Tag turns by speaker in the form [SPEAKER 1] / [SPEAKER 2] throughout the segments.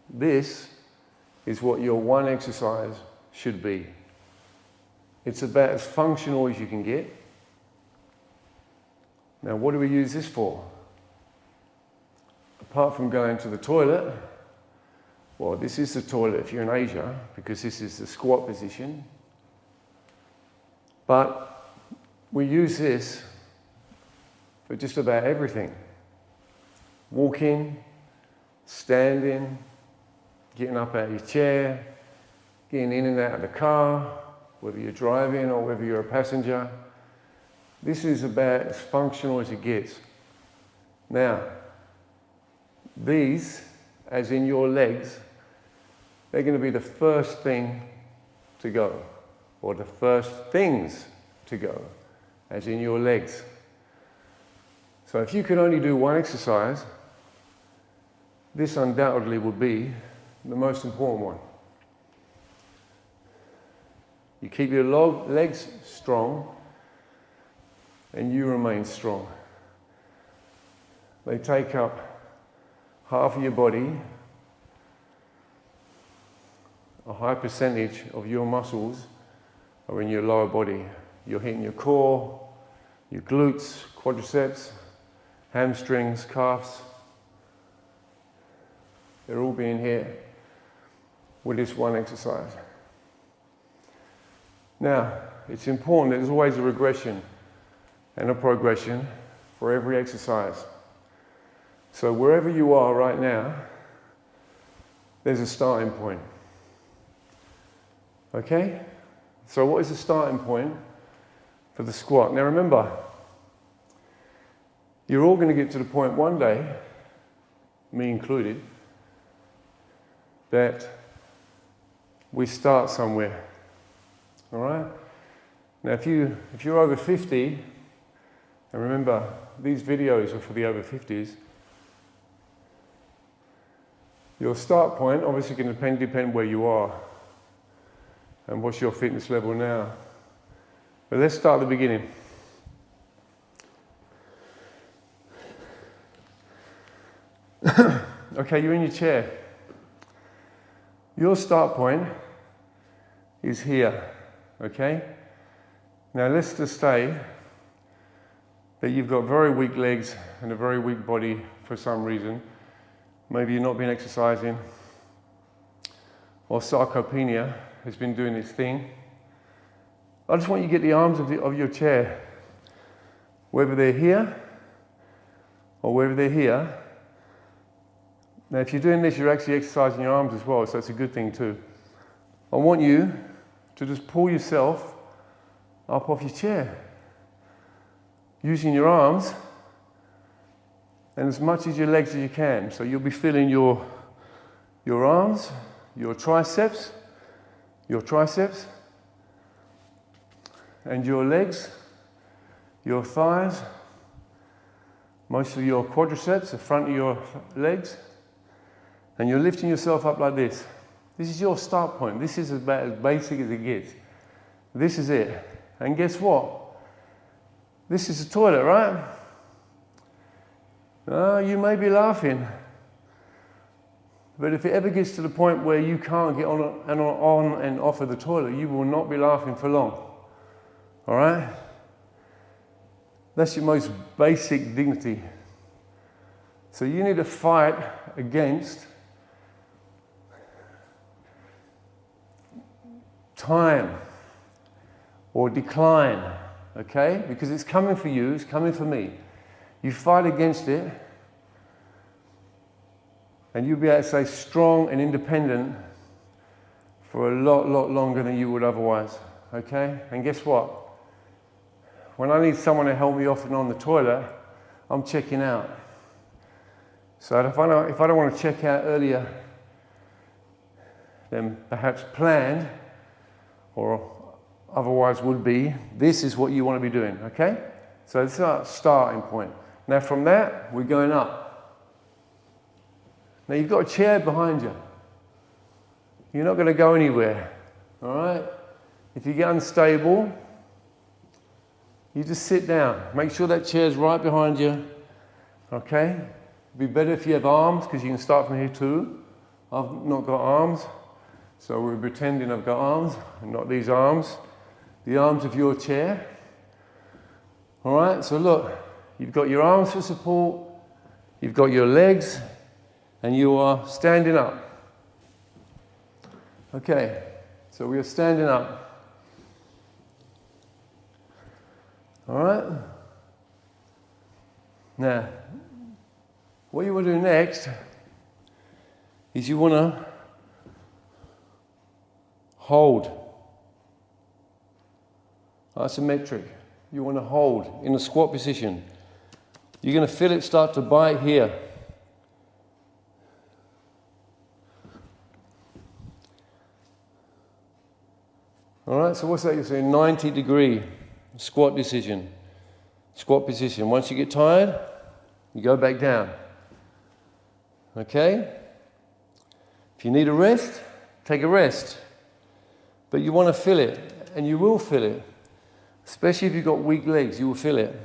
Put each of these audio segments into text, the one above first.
[SPEAKER 1] This is what your one exercise should be. It's about as functional as you can get. Now, what do we use this for? Apart from going to the toilet, well, this is the toilet if you're in Asia, because this is the squat position. But we use this for just about everything. Walking, standing, getting up out of your chair, getting in and out of the car, whether you're driving or whether you're a passenger. This is about as functional as it gets. Now, these, as in your legs, they're going to be the first thing to go, or the first things to go, as in your legs. So if you can only do one exercise, this undoubtedly would be the most important one. You keep your legs strong, and you remain strong. They take up half of your body. A high percentage of your muscles are in your lower body. You're hitting your core, your glutes, quadriceps, hamstrings, calves. They're all being hit with this one exercise. Now, it's important that there's always a regression and a progression for every exercise. So wherever you are right now, there's a starting point. Okay? So what is the starting point for the squat? Now remember, you're all going to get to the point one day, me included, that we start somewhere. All right? Now if you're over 50, and remember, these videos are for the over 50s, your start point obviously can depend where you are and what's your fitness level now. But let's start at the beginning. Okay, you're in your chair. Your start point is here, okay? Now let's just say that you've got very weak legs and a very weak body for some reason. Maybe you've not been exercising, or sarcopenia has been doing its thing. I just want you to get the arms of your chair, whether they're here or whether they're here. Now if you're doing this, you're actually exercising your arms as well, so it's a good thing too. I want you to just pull yourself up off your chair, using your arms and as much as your legs as you can. So you'll be feeling your arms, your triceps, and your legs, your thighs, most of your quadriceps, the front of your legs, and you're lifting yourself up like this. This is your start point. This is about as basic as it gets. This is it. And guess what? This is the toilet, right? You may be laughing, but if it ever gets to the point where you can't get on and off of the toilet, you will not be laughing for long. All right? That's your most basic dignity. So you need to fight against time or decline, okay? Because it's coming for you, it's coming for me. You fight against it, and you'll be able to stay strong and independent for a lot longer than you would otherwise, okay? And guess what? When I need someone to help me off and on the toilet, I'm checking out. So if I don't want to check out earlier than perhaps planned, or otherwise would be, this is what you want to be doing, okay? So this is our starting point. Now from that, we're going up. Now you've got a chair behind you. You're not going to go anywhere, all right? If you get unstable, you just sit down. Make sure that chair's right behind you, okay? It'd be better if you have arms, because you can start from here too, I've not got arms, so we're pretending I've got arms, and not these arms. The arms of your chair. All right, so look, you've got your arms for support, you've got your legs, and you are standing up. Okay, so we are standing up. All right? Now, what you want to do next is you want to hold. Isometric. You want to hold in a squat position. You're going to feel it start to bite here. All right, so what's that? You're saying 90-degree squat position. Squat position. Once you get tired, you go back down. Okay? If you need a rest, take a rest. But you want to feel it, and you will feel it. Especially if you've got weak legs, you will feel it.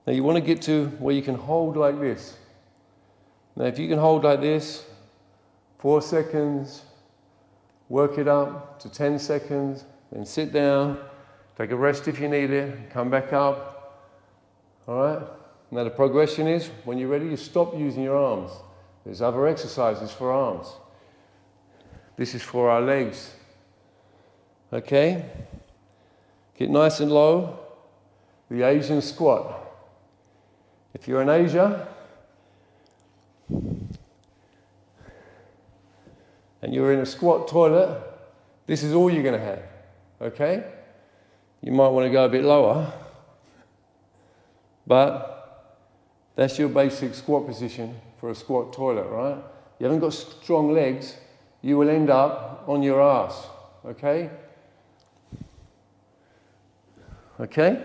[SPEAKER 1] Now you want to get to where you can hold like this. Now if you can hold like this, 4 seconds, work it up to 10 seconds, then sit down, take a rest if you need it, come back up. All right? Now the progression is, when you're ready, you stop using your arms. There's other exercises for arms. This is for our legs. Okay? Get nice and low. The Asian squat. If you're in Asia, and you're in a squat toilet, this is all you're going to have, okay? You might want to go a bit lower, but that's your basic squat position for a squat toilet, right? You haven't got strong legs, you will end up on your ass, okay? Okay?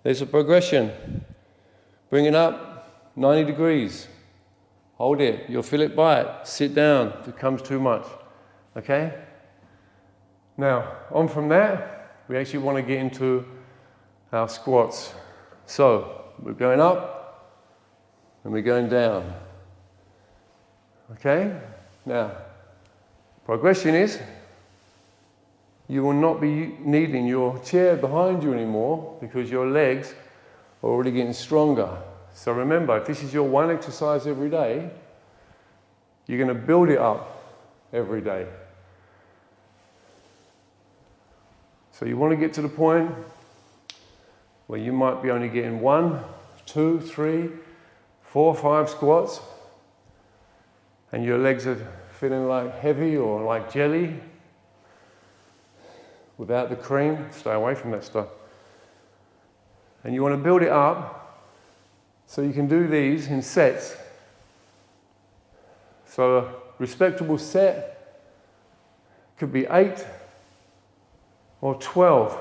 [SPEAKER 1] There's a progression. Bring it up, 90 degrees. Hold it, you'll feel it bite. Sit down if it comes too much, okay? Now, on from that, we actually want to get into our squats. So, we're going up and we're going down. Okay? Now, progression is, you will not be needing your chair behind you anymore because your legs are already getting stronger. So remember, if this is your one exercise every day, you're going to build it up every day. So you want to get to the point where you might be only getting 1, 2, 3, 4, 5 squats, and your legs are feeling like heavy or like jelly. Without the cream, stay away from that stuff. And you want to build it up so you can do these in sets. So a respectable set could be 8 or 12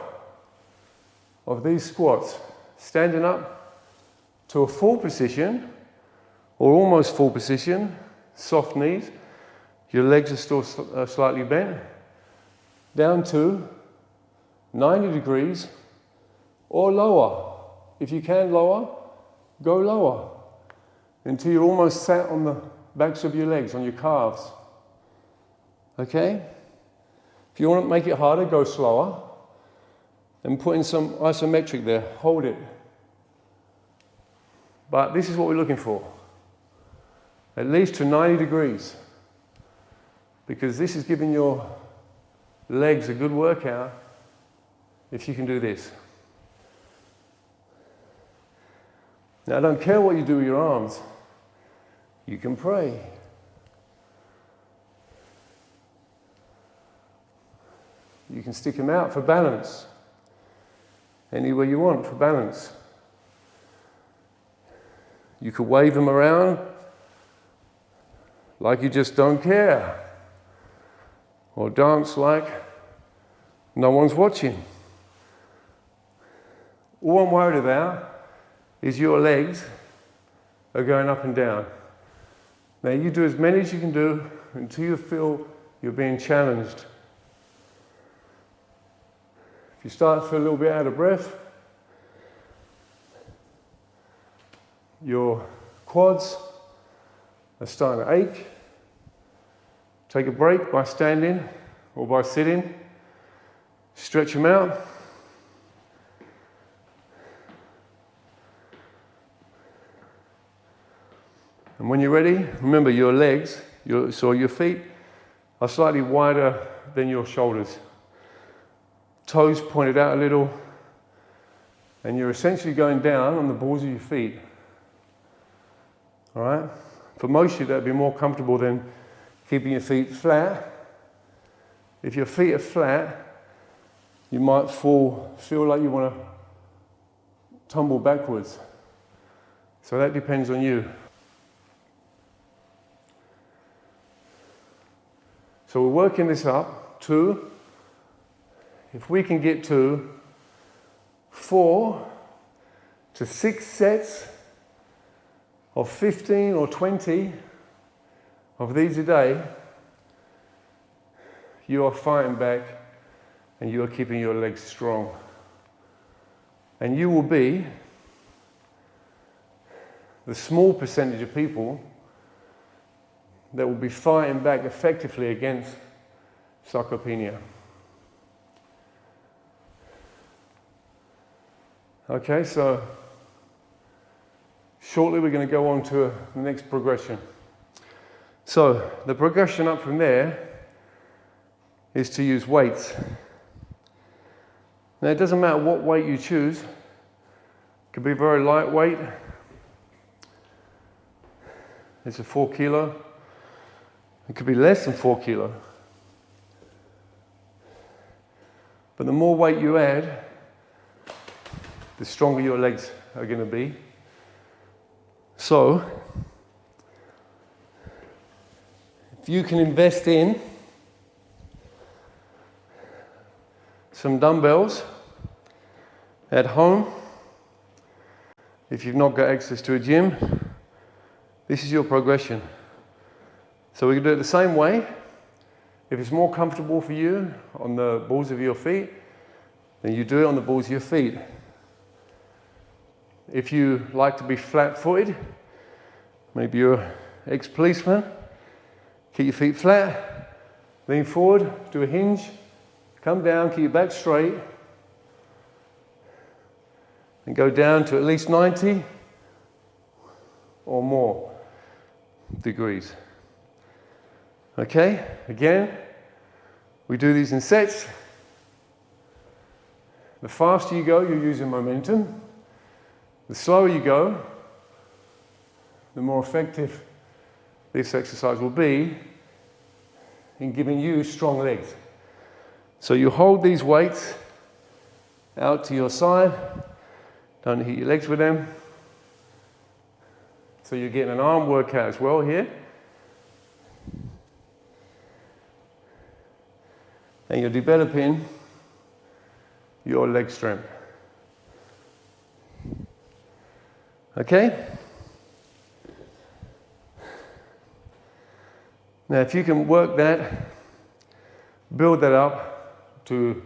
[SPEAKER 1] of these squats, standing up to a full position or almost full position, soft knees, your legs are still slightly bent, down to 90 degrees or lower. If you can lower, go lower until you're almost sat on the backs of your legs, on your calves. Okay? If you want to make it harder, go slower and put in some isometric there. Hold it. But this is what we're looking for. At least to 90 degrees. Because this is giving your legs a good workout if you can do this. Now, I don't care what you do with your arms. You can pray. You can stick them out for balance. Anywhere you want for balance. You could wave them around like you just don't care. Or dance like no one's watching. All I'm worried about is your legs are going up and down. Now you do as many as you can do until you feel you're being challenged. If you start to feel a little bit out of breath, your quads are starting to ache, Take a break by standing or by sitting. Stretch them out. And when you're ready, remember your legs, so your feet are slightly wider than your shoulders. Toes pointed out a little, and you're essentially going down on the balls of your feet. All right? For most of you, that'd be more comfortable than keeping your feet flat. If your feet are flat, you might feel like you want to tumble backwards. So that depends on you. So we're working this up to, if we can get to 4 to 6 sets of 15 or 20 of these a day, you are fighting back and you are keeping your legs strong. And you will be the small percentage of people that will be fighting back effectively against sarcopenia. Okay, so shortly we're going to go on to the next progression. So the progression up from there is to use weights. Now it doesn't matter what weight you choose. It could be very lightweight. It's a 4 kilo. It could be less than 4 kilo. But the more weight you add, the stronger your legs are going to be. So, if you can invest in some dumbbells at home, if you've not got access to a gym, this is your progression. So we can do it the same way. If it's more comfortable for you on the balls of your feet, then you do it on the balls of your feet. If you like to be flat-footed, maybe you're an ex-policeman, keep your feet flat, lean forward, do a hinge, come down, keep your back straight, and go down to at least 90 or more degrees. Okay, again, we do these in sets. The faster you go, you're using momentum. The slower you go, the more effective this exercise will be in giving you strong legs. So you hold these weights out to your side, don't hit your legs with them. So you're getting an arm workout as well here. And you're developing your leg strength. Okay? Now if you can work that, build that up to,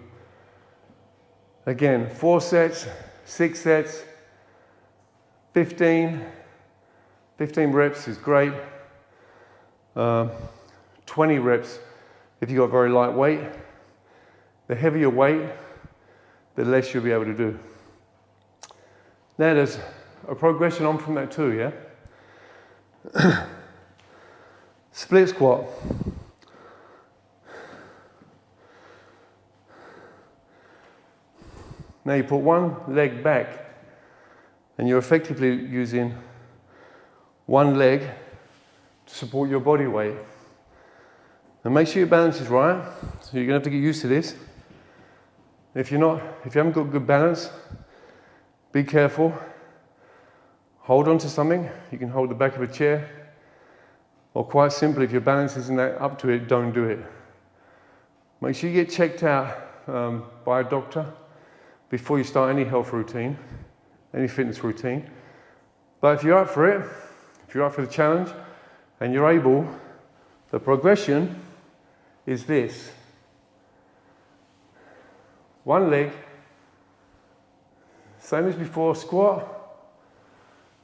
[SPEAKER 1] again, 4 sets, 6 sets, 15 reps is great. 20 reps if you've got very light weight. The heavier weight, the less you'll be able to do. Now there's a progression on from that too, yeah? Split squat. Now you put one leg back and you're effectively using one leg to support your body weight. And make sure your balance is right, so you're gonna have to get used to this. If you haven't got good balance, be careful. Hold on to something. You can hold the back of a chair, or quite simply, if your balance isn't up to it, don't do it. Make sure you get checked out by a doctor before you start any health routine, any fitness routine. But if you're up for it, if you're up for the challenge, and you're able, the progression is this. One leg, same as before, squat,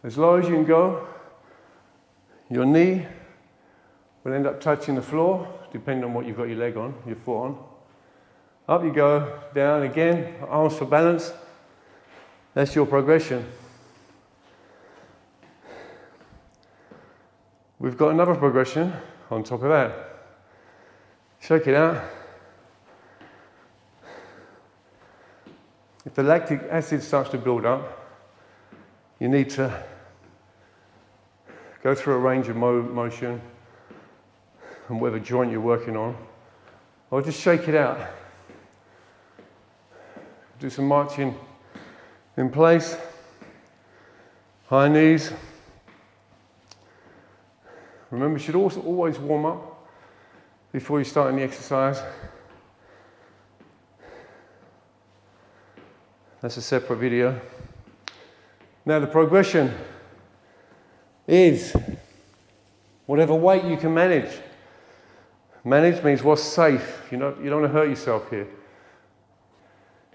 [SPEAKER 1] as low as you can go. Your knee will end up touching the floor, depending on what you've got your leg on, your foot on. Up you go, down again, arms for balance. That's your progression. We've got another progression on top of that. Shake it out. If the lactic acid starts to build up, you need to go through a range of motion and whatever joint you're working on, or just shake it out. Do some marching in place, high knees. Remember, you should also always warm up before you start any exercise. That's a separate video. Now the progression is whatever weight you can manage. Manage means what's safe. You don't want to hurt yourself here.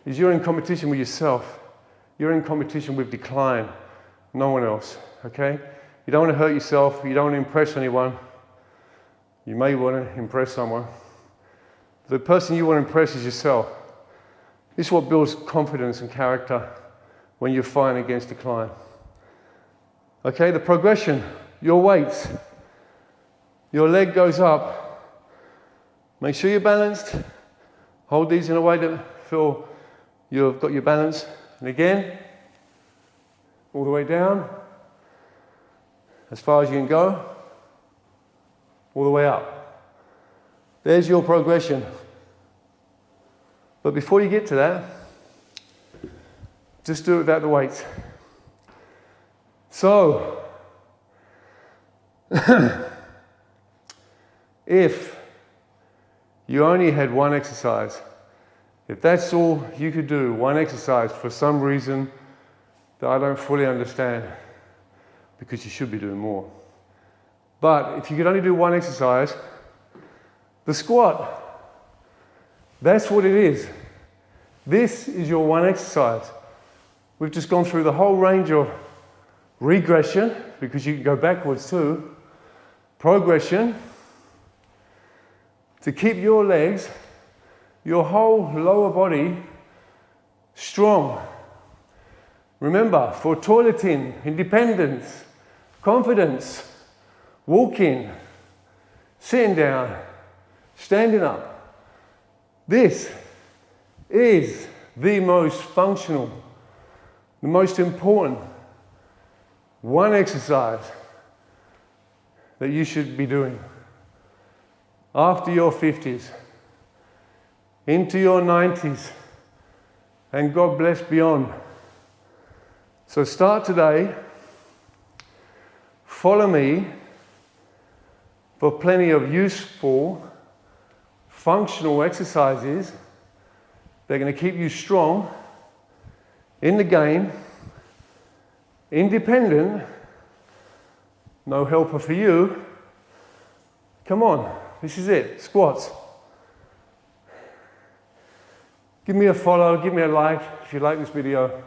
[SPEAKER 1] Is you're in competition with yourself. You're in competition with decline, no one else, okay? You don't want to hurt yourself, you don't want to impress anyone. You may want to impress someone. The person you want to impress is yourself. This is what builds confidence and character when you're fighting against decline. Okay, the progression, your weights. Your leg goes up. Make sure you're balanced. Hold these in a way that feel you've got your balance. And again, all the way down. As far as you can go. All the way up. There's your progression. But before you get to that, just do it without the weights. So, if you only had one exercise, if that's all you could do, one exercise for some reason that I don't fully understand, because you should be doing more. But if you could only do one exercise, the squat, that's what it is. This is your one exercise. We've just gone through the whole range of regression, because you can go backwards too, progression, to keep your legs, your whole lower body strong. Remember, for toileting, independence, confidence, walking, sitting down, standing up. This is the most functional, the most important one exercise that you should be doing after your 50s, into your 90s, and God bless beyond. So start today, follow me for plenty of useful, functional exercises. They're going to keep you strong in the game, independent, no helper for you. Come on, this is it, squats. Give me a follow, give me a like if you like this video.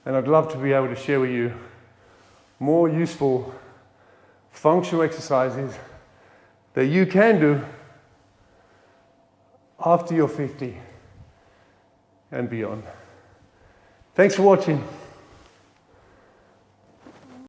[SPEAKER 1] And I'd love to be able to share with you more useful, functional exercises that you can do after you're 50 and beyond. Thanks for watching.